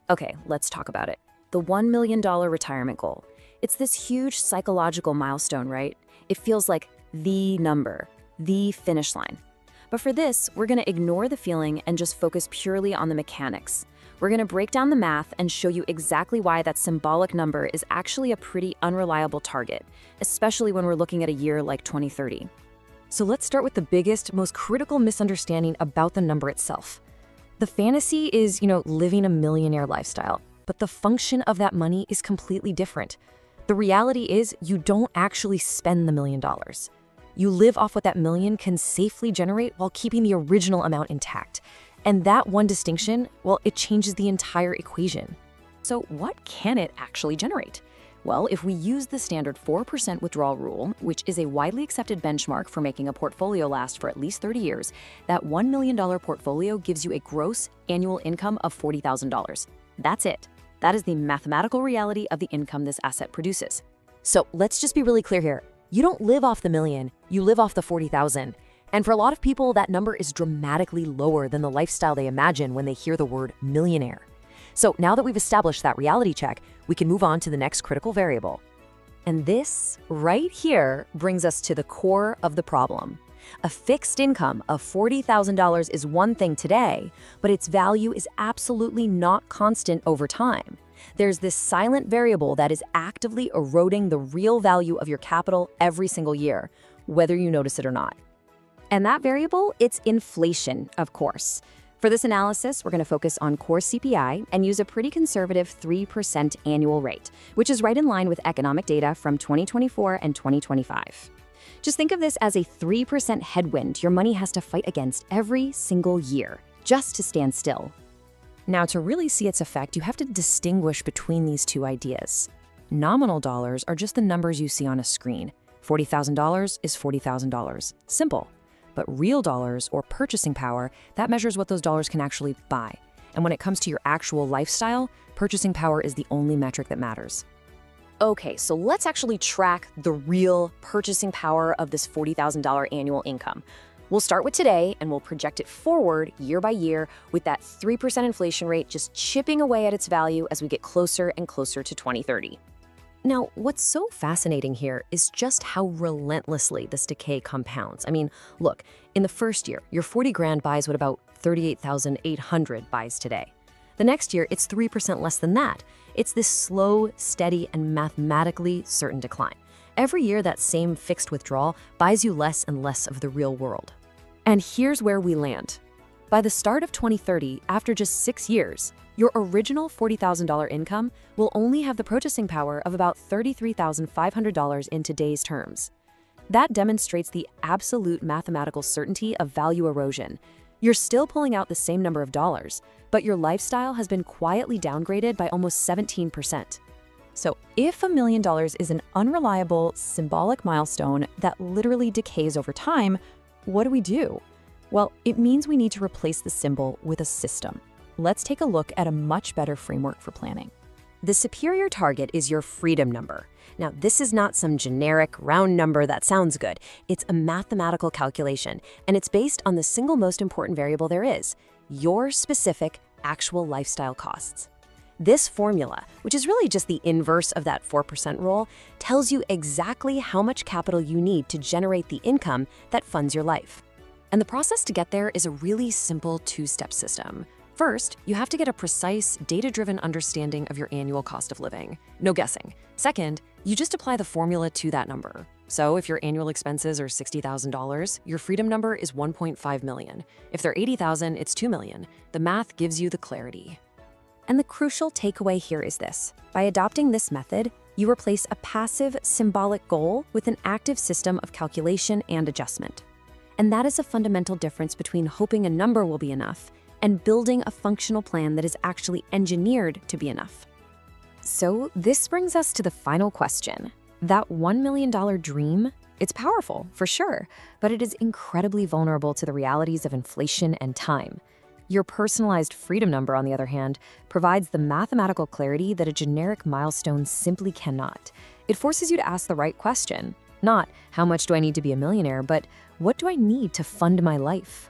Okay, let's talk about it. The $1 million retirement goal. It's this huge psychological milestone, right? It feels like the number, the finish line. But for this, we're going to ignore the feeling and just focus purely on the mechanics. We're going to break down the math and show you exactly why that symbolic number is actually a pretty unreliable target, especially when we're looking at a year like 2030. So let's start with the biggest, most critical misunderstanding about the number itself. The fantasy is, living a millionaire lifestyle, but the function of that money is completely different. The reality is you don't actually spend the $1 million. You live off what that million can safely generate while keeping the original amount intact. And that one distinction, well, it changes the entire equation. So what can it actually generate? Well, if we use the standard 4% withdrawal rule, which is a widely accepted benchmark for making a portfolio last for at least 30 years, that $1 million portfolio gives you a gross annual income of $40,000. That's it. That is the mathematical reality of the income this asset produces. So let's just be really clear here. You don't live off the million, you live off the 40,000. And for a lot of people, that number is dramatically lower than the lifestyle they imagine when they hear the word millionaire. So now that we've established that reality check, we can move on to the next critical variable. And this right here brings us to the core of the problem. A fixed income of $40,000 is one thing today, but its value is absolutely not constant over time. There's this silent variable that is actively eroding the real value of your capital every single year, whether you notice it or not. And that variable, it's inflation, of course. For this analysis, we're going to focus on core CPI and use a pretty conservative 3% annual rate, which is right in line with economic data from 2024 and 2025. Just think of this as a 3% headwind your money has to fight against every single year, just to stand still. Now, to really see its effect, you have to distinguish between these two ideas. Nominal dollars are just the numbers you see on a screen. $40,000 is $40,000. Simple. But real dollars, or purchasing power, that measures what those dollars can actually buy. And when it comes to your actual lifestyle, purchasing power is the only metric that matters. Okay, so let's actually track the real purchasing power of this $40,000 annual income. We'll start with today, and we'll project it forward year by year with that 3% inflation rate just chipping away at its value as we get closer and closer to 2030. Now, what's so fascinating here is just how relentlessly this decay compounds. I mean, look, in the first year, your 40 grand buys what about 38,800 buys today. The next year, it's 3% less than that. It's this slow, steady, and mathematically certain decline. Every year, that same fixed withdrawal buys you less and less of the real world. And here's where we land. By the start of 2030, after just 6 years, your original $40,000 income will only have the purchasing power of about $33,500 in today's terms. That demonstrates the absolute mathematical certainty of value erosion. You're still pulling out the same number of dollars, but your lifestyle has been quietly downgraded by almost 17%. So if $1 million is an unreliable, symbolic milestone that literally decays over time, what do we do? Well, it means we need to replace the symbol with a system. Let's take a look at a much better framework for planning. The superior target is your freedom number. Now, this is not some generic round number that sounds good. It's a mathematical calculation, and it's based on the single most important variable there is, your specific actual lifestyle costs. This formula, which is really just the inverse of that 4% rule, tells you exactly how much capital you need to generate the income that funds your life. And the process to get there is a really simple two-step system. First, you have to get a precise, data-driven understanding of your annual cost of living. No guessing. Second, you just apply the formula to that number. So if your annual expenses are $60,000, your freedom number is $1.5 million. If they're $80,000, it's $2 million. The math gives you the clarity. And the crucial takeaway here is this. By adopting this method, you replace a passive, symbolic goal with an active system of calculation and adjustment. And that is a fundamental difference between hoping a number will be enough and building a functional plan that is actually engineered to be enough. So this brings us to the final question. That $1 million dream, it's powerful, for sure, but it is incredibly vulnerable to the realities of inflation and time. Your personalized freedom number, on the other hand, provides the mathematical clarity that a generic milestone simply cannot. It forces you to ask the right question. Not, how much do I need to be a millionaire, but what do I need to fund my life?